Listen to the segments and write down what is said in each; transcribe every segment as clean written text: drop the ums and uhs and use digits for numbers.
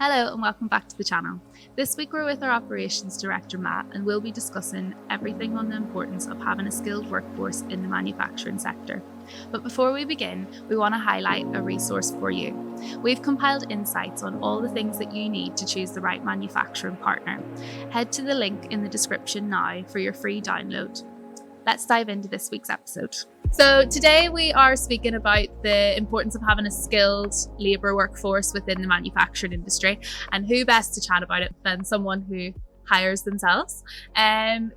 Hello and welcome back to the channel. This week we're with our Operations Director Matt and we'll be discussing everything on the importance of having a skilled workforce in the manufacturing sector. But before we begin, we want to highlight a resource for you. We've compiled insights on all the things that you need to choose the right manufacturing partner. Head to the link in the description now for your free download. Let's dive into this week's episode. So today we are speaking about the importance of having a skilled labour workforce within the manufacturing industry, and who best to chat about it than someone who hires themselves.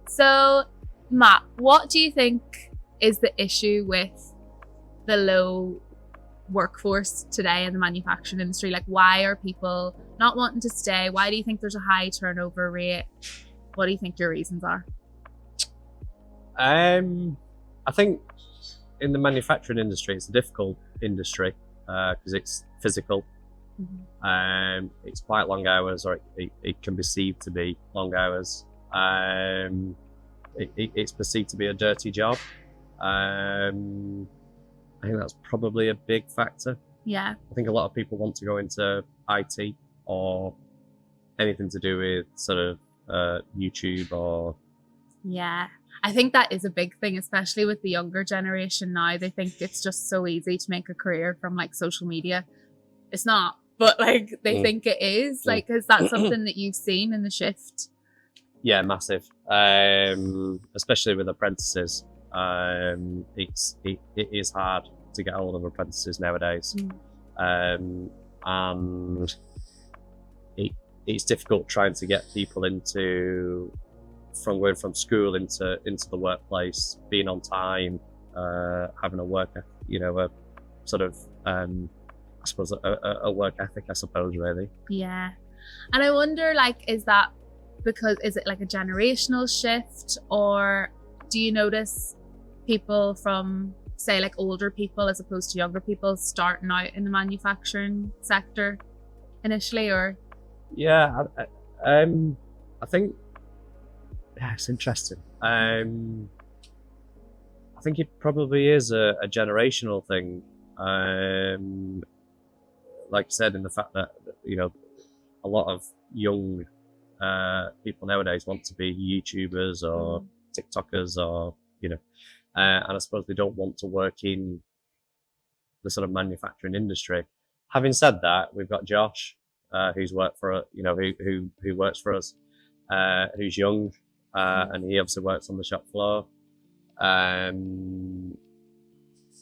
So Matt, what do you think is the issue with the low workforce today in the manufacturing industry? Like, why are people not wanting to stay? Why do you think there's a high turnover rate? What do you think your reasons are? I think in the manufacturing industry, it's a difficult industry because it's physical. Mm-hmm. It's quite long hours, or it can be perceived to be long hours. It's perceived to be a dirty job. I think that's probably a big factor. Yeah. I think a lot of people want to go into IT or anything to do with sort of YouTube or... Yeah. I think that is a big thing, especially with the younger generation now. They think it's just so easy to make a career from like social media. It's not, but like they think it is. Like, is that something that you've seen in the shift? Yeah, massive. Especially with apprentices. It is hard to get hold of apprentices nowadays. And it's difficult trying to get people from going from school into the workplace, being on time, having a work, a sort of, I suppose a work ethic, I suppose, really. Yeah. And I wonder, like, is it like a generational shift, or do you notice people from, say, like older people as opposed to younger people starting out in the manufacturing sector initially, or? Yeah, I think, yeah, it's interesting. I think it probably is a generational thing. Like I said, in the fact that, a lot of young people nowadays want to be YouTubers or TikTokers or, and I suppose they don't want to work in the sort of manufacturing industry. Having said that, we've got Josh, who's worked for, who works for us, who's young. And he obviously works on the shop floor.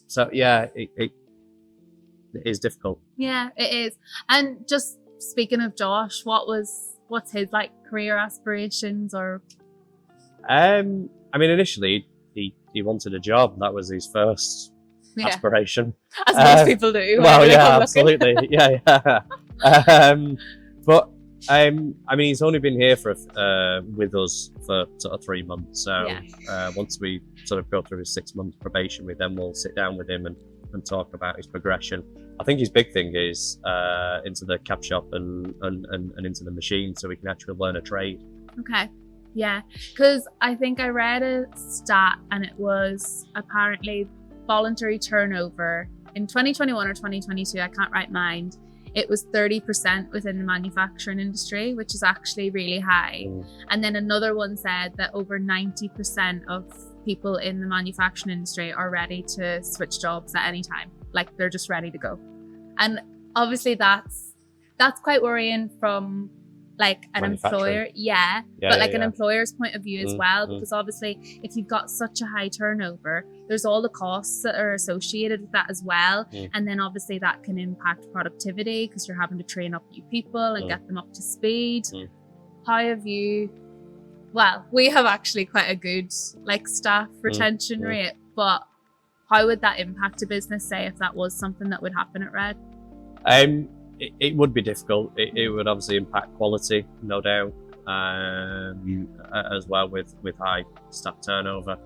So yeah, it is difficult. Yeah, it is. And just speaking of Josh, what's his like career aspirations, or? I mean, initially he wanted a job. That was his first aspiration. As most people do. Well, yeah, absolutely. Yeah. But I mean, he's only been here with us for sort of 3 months. So once we sort of go through his 6-month probation, then we'll sit down with him and talk about his progression. I think his big thing is into the cab shop and into the machine, so we can actually learn a trade. Okay. Yeah, because I think I read a stat, and it was apparently voluntary turnover in 2021 or 2022. I can't right mind. It was 30% within the manufacturing industry, which is actually really high. And then another one said that over 90% of people in the manufacturing industry are ready to switch jobs at any time. Like, they're just ready to go. And obviously that's quite worrying from like an employer. But an employer's point of view as well, because obviously if you've got such a high turnover, there's all the costs that are associated with that as well. And then obviously that can impact productivity because you're having to train up new people and get them up to speed. How have you, well, we have actually quite a good like staff retention rate, but how would that impact a business, say, if that was something that would happen at Red? It would be difficult. It would obviously impact quality, no doubt, as well with high staff turnover,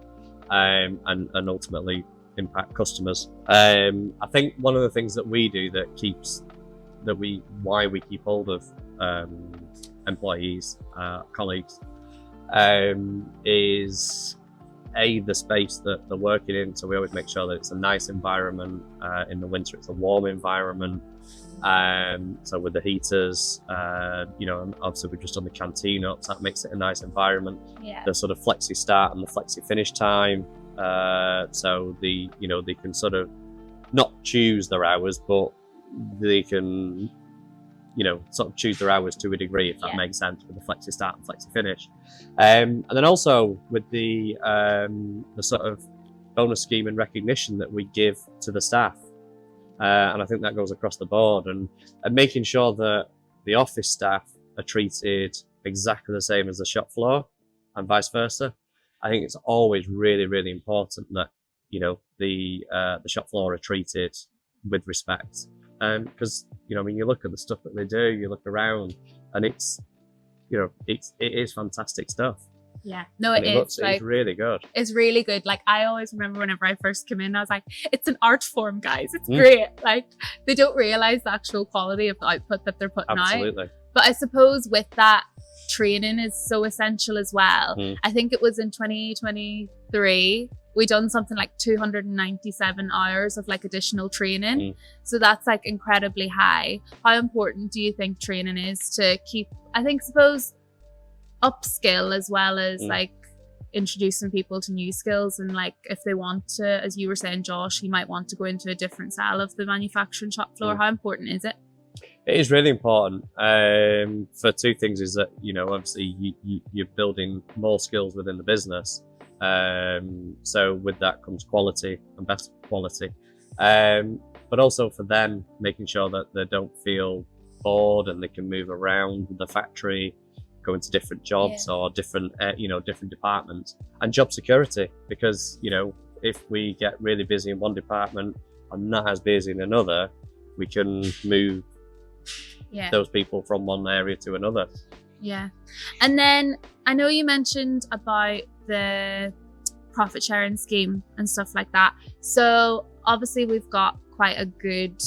and ultimately impact customers. I think one of the things that we do why we keep hold of employees, colleagues, is the space that they're working in. So we always make sure that it's a nice environment. In the winter, it's a warm environment. So with the heaters, you know, and obviously we've just done the canteen up, so that makes it a nice environment. Yeah. The sort of flexi start and the flexi finish time, so the, you know, they can sort of not choose their hours, but they can, you know, sort of choose their hours to a degree, if that makes sense, with the flexi start and flexi finish. And then also with the sort of bonus scheme and recognition that we give to the staff. And I think that goes across the board, and making sure that the office staff are treated exactly the same as the shop floor and vice versa. I think it's always really, really important that, you know, the shop floor are treated with respect. Because, you know, I mean, you look at the stuff that they do, you look around, and it's, you know, it is fantastic stuff. Yeah, no, it is. It's really good. It's really good. Like, I always remember whenever I first came in, I was like, it's an art form, guys. It's great. Like, they don't realize the actual quality of the output that they're putting out. Absolutely. But I suppose with that, training is so essential as well. I think it was in 2023, we done something like 297 hours of like additional training. So that's like incredibly high. How important do you think training is to keep, suppose, upskill as well as like introducing people to new skills, and like if they want to, as you were saying, Josh, he might want to go into a different style of the manufacturing shop floor. How important is it? It is really important for two things. Is that, you know, obviously you're building more skills within the business, so with that comes quality and better quality, but also for them, making sure that they don't feel bored and they can move around the factory, go into different jobs or different, you know, different departments, and job security. Because, you know, if we get really busy in one department and not as busy in another, we can move those people from one area to another. Yeah. And then I know you mentioned about the profit sharing scheme and stuff like that. So obviously we've got quite a good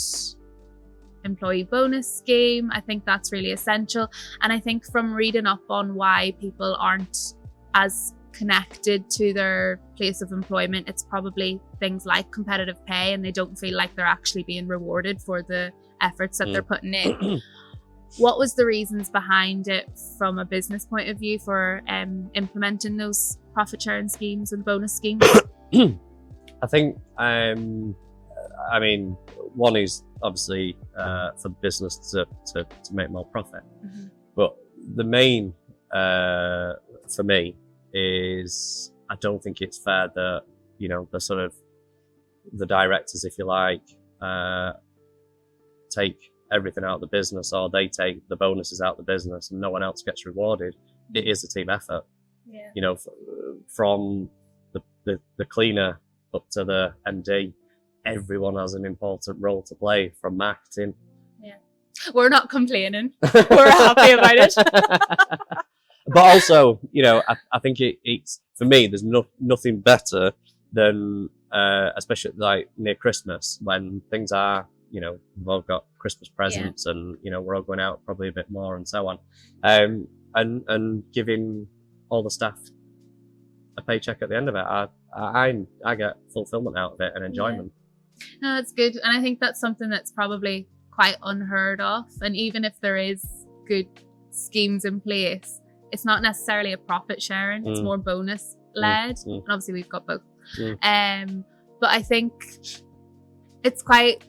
employee bonus scheme. I think that's really essential. And I think from reading up on why people aren't as connected to their place of employment, it's probably things like competitive pay, and they don't feel like they're actually being rewarded for the efforts that they're putting in. What was the reasons behind it from a business point of view for implementing those profit sharing schemes and bonus schemes? I think, I mean, one is obviously for the business to make more profit. But the main for me is, I don't think it's fair that, you know, the sort of the directors, if you like, take everything out of the business, or they take the bonuses out of the business and no one else gets rewarded. It is a team effort. You know, from the cleaner up to the MD, everyone has an important role to play, from marketing. We're not complaining. We're happy about it. But also, you know, I think it's, for me, there's nothing better than, especially like near Christmas, when things are, you know, we've all got Christmas presents and, you know, we're all going out probably a bit more and so on. And giving all the staff a paycheck at the end of it, I get fulfillment out of it and enjoyment. No, that's good. And I think that's something that's probably quite unheard of. And even if there is good schemes in place, it's not necessarily a profit sharing, it's more bonus led. And obviously we've got both. But I think it's quite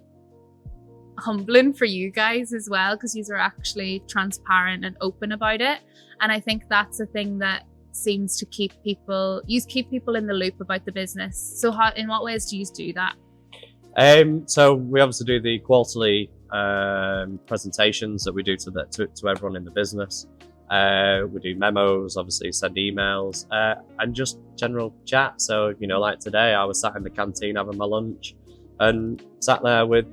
humbling for you guys as well, because you are actually transparent and open about it. And I think that's a thing that seems to keep people in the loop about the business. So in what ways do you do that? So we obviously do the quarterly presentations that we do to everyone in the business. We do memos, obviously send emails, and just general chat. So, you know, like today I was sat in the canteen having my lunch and sat there with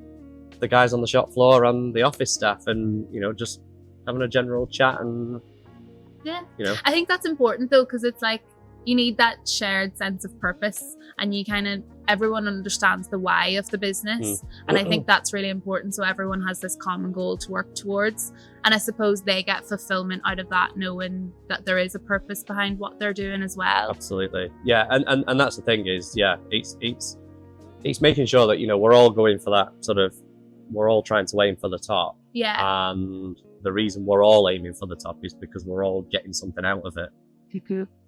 the guys on the shop floor and the office staff, and, you know, just having a general chat. And you know, I think that's important though, because it's like you need that shared sense of purpose, and you kind of, everyone understands the why of the business. And I think that's really important, so everyone has this common goal to work towards, and I suppose they get fulfillment out of that, knowing that there is a purpose behind what they're doing as well. Absolutely. Yeah. And that's the thing is, it's making sure that, you know, we're all going for that sort of we're all trying to aim for the top. Yeah. And the reason we're all aiming for the top is because we're all getting something out of it,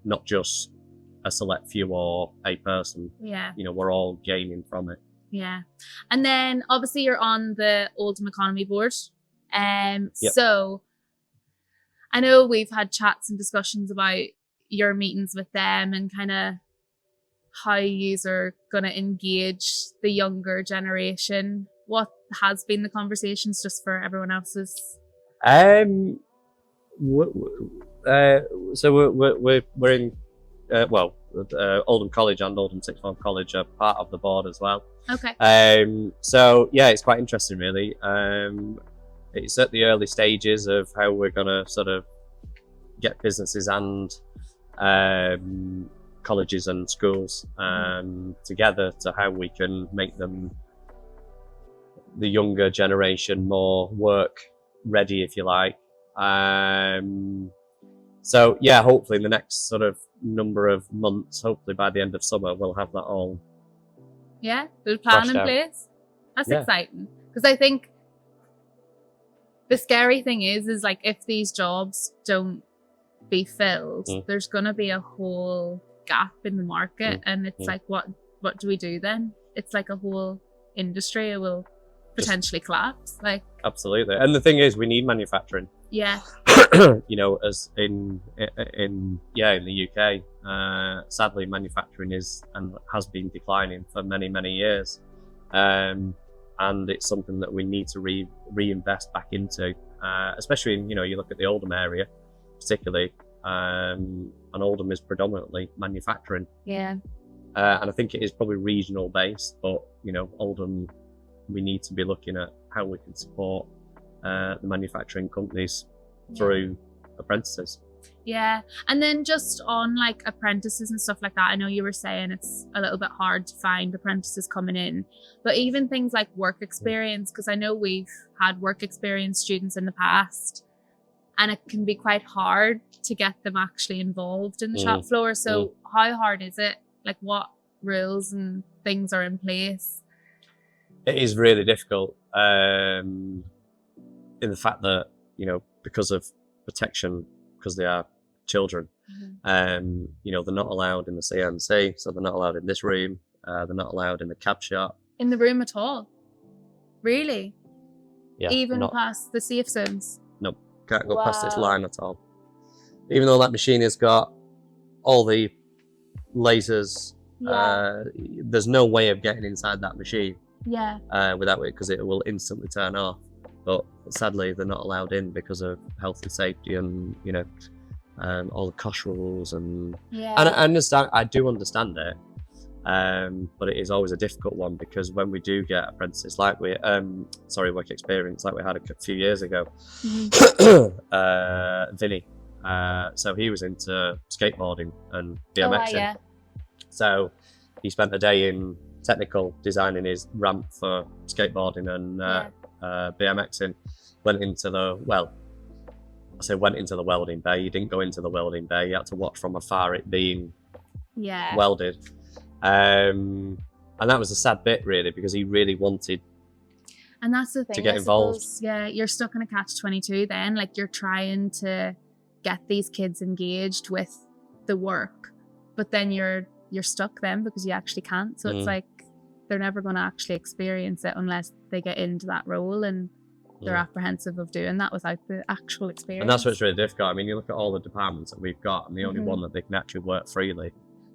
not just a select few or a person. Yeah. You know, we're all gaining from it. Yeah. And then obviously you're on the Oldham Economy Board. Yep. So I know we've had chats and discussions about your meetings with them and kind of how you are going to engage the younger generation. What has been the conversations just for everyone else's? So we're in Oldham College and Oldham Sixth Form College are part of the board as well. Okay. So yeah, it's quite interesting really. It's at the early stages of how we're going to sort of get businesses and colleges and schools together to how we can make them, the younger generation, more work ready, if you like. So yeah, hopefully in the next sort of number of months, hopefully by the end of summer, we'll have that all. Yeah, there's a plan in place. That's exciting, because I think the scary thing is like if these jobs don't be filled, there's gonna be a whole gap in the market, and it's like, what do we do then? It's like a whole industry will potentially collapse. Like, absolutely. And the thing is, we need manufacturing. Yeah. You know, as in the UK, sadly, manufacturing is and has been declining for many years, and it's something that we need to reinvest back into, especially in, you know, you look at the Oldham area, particularly, and Oldham is predominantly manufacturing. Yeah. And I think it is probably regional based, but you know, Oldham, we need to be looking at how we can support the manufacturing companies through apprentices. Yeah. And then just on like apprentices and stuff like that, I know you were saying it's a little bit hard to find apprentices coming in, but even things like work experience, because I know we've had work experience students in the past, and it can be quite hard to get them actually involved in the shop floor. So how hard is it? Like, what rules and things are in place? It is really difficult, in the fact that, you know, because of protection, because they are children, you know, they're not allowed in the CNC, so they're not allowed in this room, they're not allowed in the cab shop. In the room at all? Really? Yeah. Even past the safe zones? No, can't go past this line at all. Even though that machine has got all the lasers, there's no way of getting inside that machine. Yeah. Without it, because it will instantly turn off. But sadly, they're not allowed in because of health and safety, and you know, all the cost rules and. Yeah. And I understand. I do understand it, but it is always a difficult one, because when we do get apprentices like work experience like we had a few years ago, Vinny. So he was into skateboarding and BMXing. So he spent a day in technical designing his ramp for skateboarding and BMXing. Went into the welding bay. He didn't go into the welding bay. He had to watch from afar it being welded. And that was a sad bit, really, because he really wanted. And that's the thing, to get involved. You're stuck in a catch-22 then. Like, you're trying to get these kids engaged with the work, but then you're stuck then because you actually can't. So it's like they're never going to actually experience it unless they get into that role, and they're apprehensive of doing that without the actual experience. And that's what's really difficult. I mean, you look at all the departments that we've got, and the only one that they can actually work freely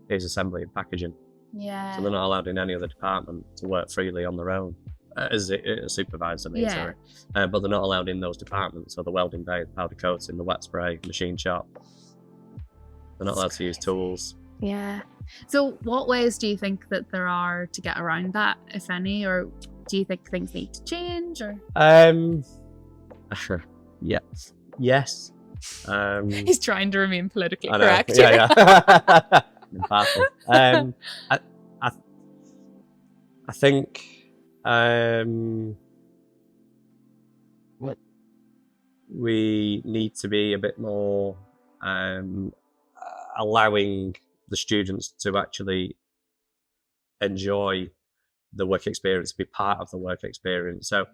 is assembly and packaging. Yeah. So they're not allowed in any other department to work freely on their own as a supervisor, sorry. But they're not allowed in those departments. So the welding bay, the powder coating, the wet spray, machine shop. They're not allowed to use tools. Yeah. So what ways do you think that there are to get around that, if any, or do you think things need to change? Or yes. He's trying to remain politically correct. Impartial. I think we need to be a bit more allowing the students to actually enjoy the work experience, be part of the work experience. So,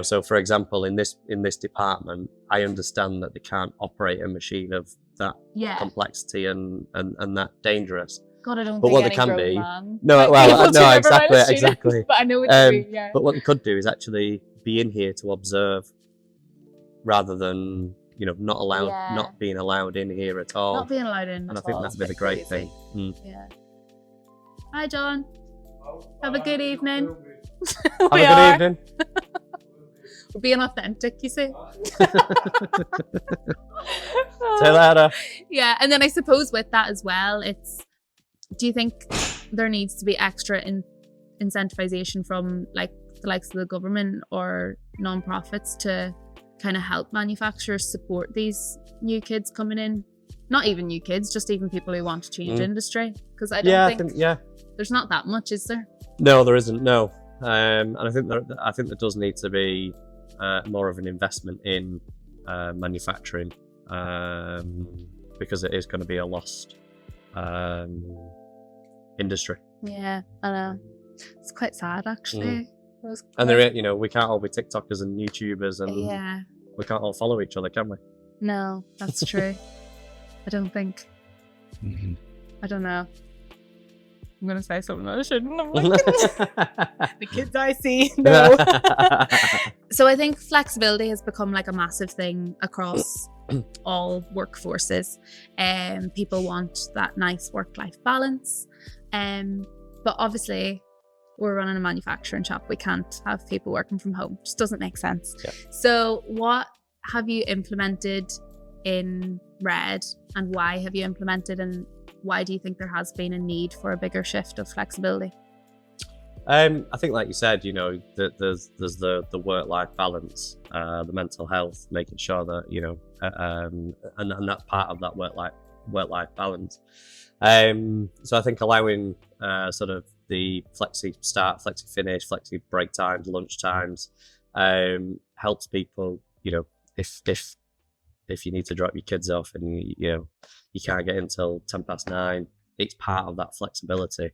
so for example, in this department, I understand that they can't operate a machine of that complexity and that dangerous. God, I don't but think what any they can grown be, man no, well, no, exactly. But I know what you mean, yeah. But what they could do is actually be in here to observe, rather than not being allowed in here at all. Not being allowed in. And I think that'd be the great thing. Yeah. Hi, John. Have a good evening. Have a good evening. We're being authentic, you see. See you later. Yeah, and then I suppose with that as well, do you think there needs to be extra incentivization from like the likes of the government or non-profits to kind of help manufacturers support these new kids coming in? Not even new kids, just even people who want to change industry. Because I don't think there's not that much, is there? No, there isn't. No, and I think there does need to be more of an investment in manufacturing, because it is going to be a lost industry. Yeah, I know. It's quite sad, actually. And there, we can't all be TikTokers and YouTubers, and we can't all follow each other, can we? No, that's true. I don't think. I don't know. I'm going to say something that I shouldn't. I'm like, the kids I see, no. So I think flexibility has become like a massive thing across all workforces. People want that nice work-life balance. But obviously, we're running a manufacturing shop. We can't have people working from home. It just doesn't make sense. Yeah. So what have you implemented in Red, and why have you implemented, and why do you think there has been a need for a bigger shift of flexibility? I think, like you said, that there's the work-life balance, the mental health, making sure that and that's part of that work-life balance. So I think allowing sort of the flexi start, flexi finish, flexi break times, lunch times, helps people. If you need to drop your kids off and you can't get in until 9:10, it's part of that flexibility,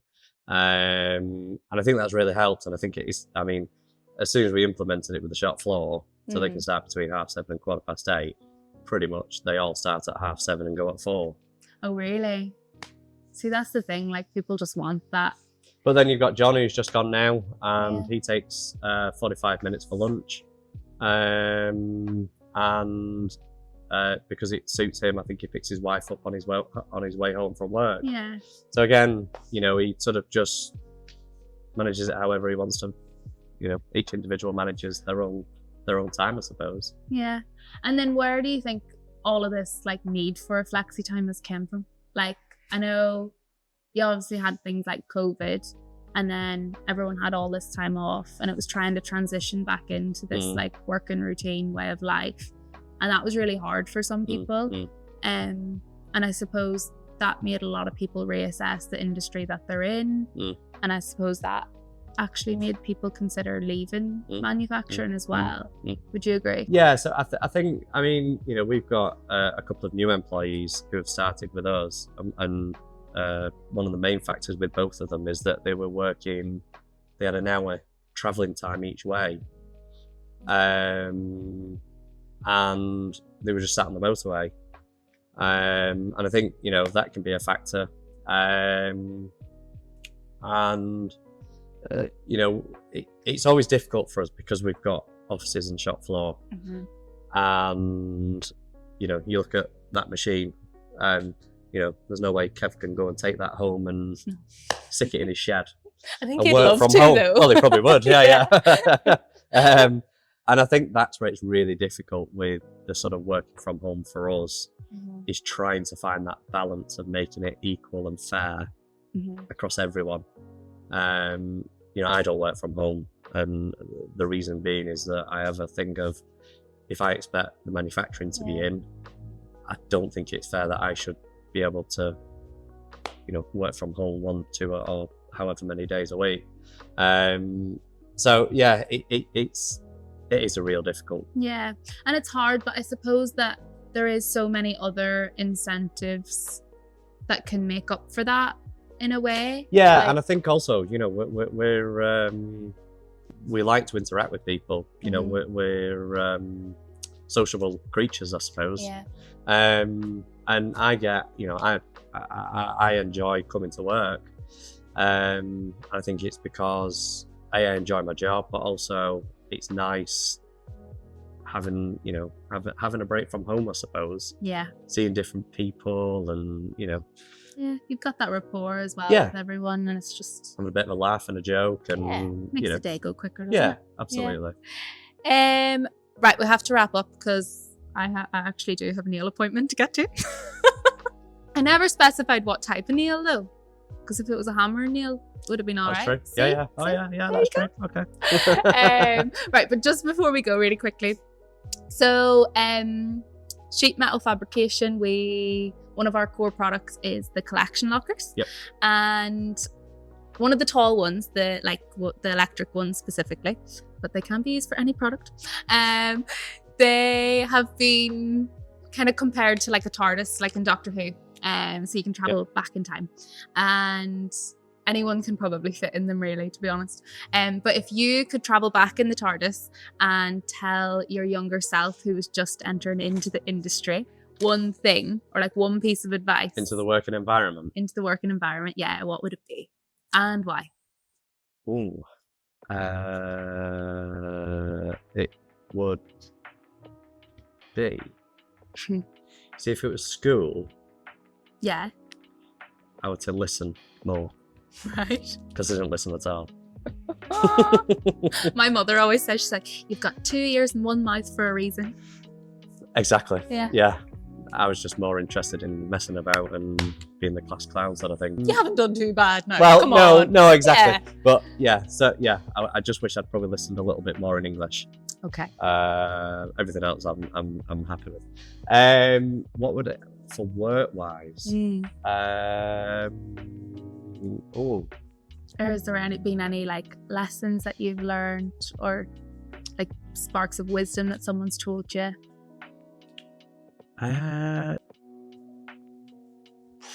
and I think that's really helped. And I think it is. I mean, as soon as we implemented it with the shop floor, so they can start between 7:30 and 8:15. Pretty much, they all start at 7:30 and go at 4. Oh, really? See, that's the thing. Like, people just want that. But then you've got John, who's just gone now, and he takes 45 minutes for lunch, and because it suits him, I think he picks his wife up on his way home from work. Yeah. So again, he sort of just manages it however he wants to. Each individual manages their own time, I suppose. Yeah. And then where do you think all of this need for a flexi time has come from? Like, I know you obviously had things like COVID, and then everyone had all this time off, and it was trying to transition back into this working routine way of life. And that was really hard for some people. And I suppose that made a lot of people reassess the industry that they're in. And I suppose that actually made people consider leaving manufacturing as well. Would you agree? Yeah, so I think, we've got a couple of new employees who have started with us. And one of the main factors with both of them is that they had an hour travelling time each way. And they were just sat on the motorway, and I think that can be a factor, it's always difficult for us because we've got offices and shop floor, and you look at that machine, and there's no way Kev can go and take that home and stick it in his shed. I think he'd love to, though. Well, he probably would. Yeah. And I think that's where it's really difficult with the sort of working from home for us, is trying to find that balance of making it equal and fair across everyone. I don't work from home, and the reason being is that I have a thing of, if I expect the manufacturing to be in, I don't think it's fair that I should be able to, work from home 1, 2, or however many days a week. So yeah, it is a real difficult. Yeah, and it's hard, but I suppose that there is so many other incentives that can make up for that. in a way. Yeah, Like, and I think also, you know, we like to interact with people. You know, we're sociable creatures, I suppose. yeah. And I get, you know, I enjoy coming to work. I think it's because I enjoy my job, but also it's nice having, you know, having a break from home, I suppose. Yeah. Seeing different people and, you know. Yeah, you've got that rapport as well Yeah. with everyone, and it's just Having a bit of a laugh and a joke, and makes you know. the day go quicker, doesn't Yeah, it? absolutely. Right, we have to wrap up because I actually do have a nail appointment to get to. I never specified what type of nail though, because if it was a hammer nail, it would have been all That's right. true. See? Yeah. Oh, See? yeah. There That's you true. Okay. Right, but just before we go, really quickly, so sheet metal fabrication, one of our core products is the collection lockers. Yep. And one of the tall ones, the electric ones specifically, but they can be used for any product. They have been kind of compared to like a TARDIS, like in Doctor Who. So you can travel back in time, and anyone can probably fit in them, really, to be honest. But if you could travel back in the TARDIS and tell your younger self who was just entering into the industry one thing, or like one piece of advice Into the working environment. Yeah, what would it be and why? Ooh. It would be. See, if it was school, Yeah. I would say listen more, Right. because I didn't listen at all. My mother always says, she's like, you've got 2 ears and 1 mouth for a reason. Exactly. Yeah. I was just more interested in messing about and being the class clown sort of thing. You haven't done too bad now. Well, Come on. no, exactly. Yeah. But yeah, so yeah, I just wish I'd probably listened a little bit more in English. Okay. Everything else I'm happy with. What would it for work wise? Or has there been any like lessons that you've learned, or like sparks of wisdom that someone's told you?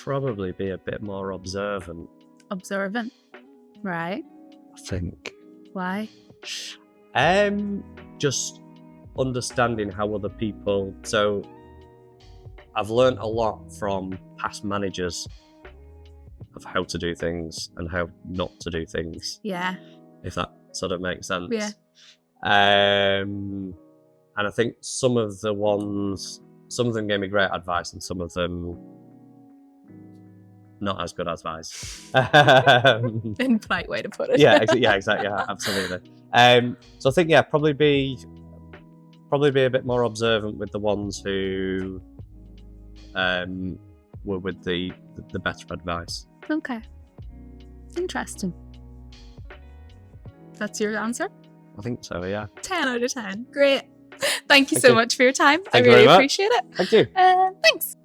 Probably be a bit more observant. Observant, right? I think. Why? Just understanding how other people. So I've learned a lot from past managers of how to do things and how not to do things. Yeah. If that sort of makes sense. Yeah. And I think some of them gave me great advice, and some of them not as good advice. In a polite way to put it. Yeah, exactly. Yeah, absolutely. So I think probably be a bit more observant with the ones who were with the better advice. Okay. Interesting. That's your answer? I think so. Yeah. 10 out of 10. Great. Thank you Thank so you. much for your time. Thank I you really very much. appreciate it. Thank you. Thanks.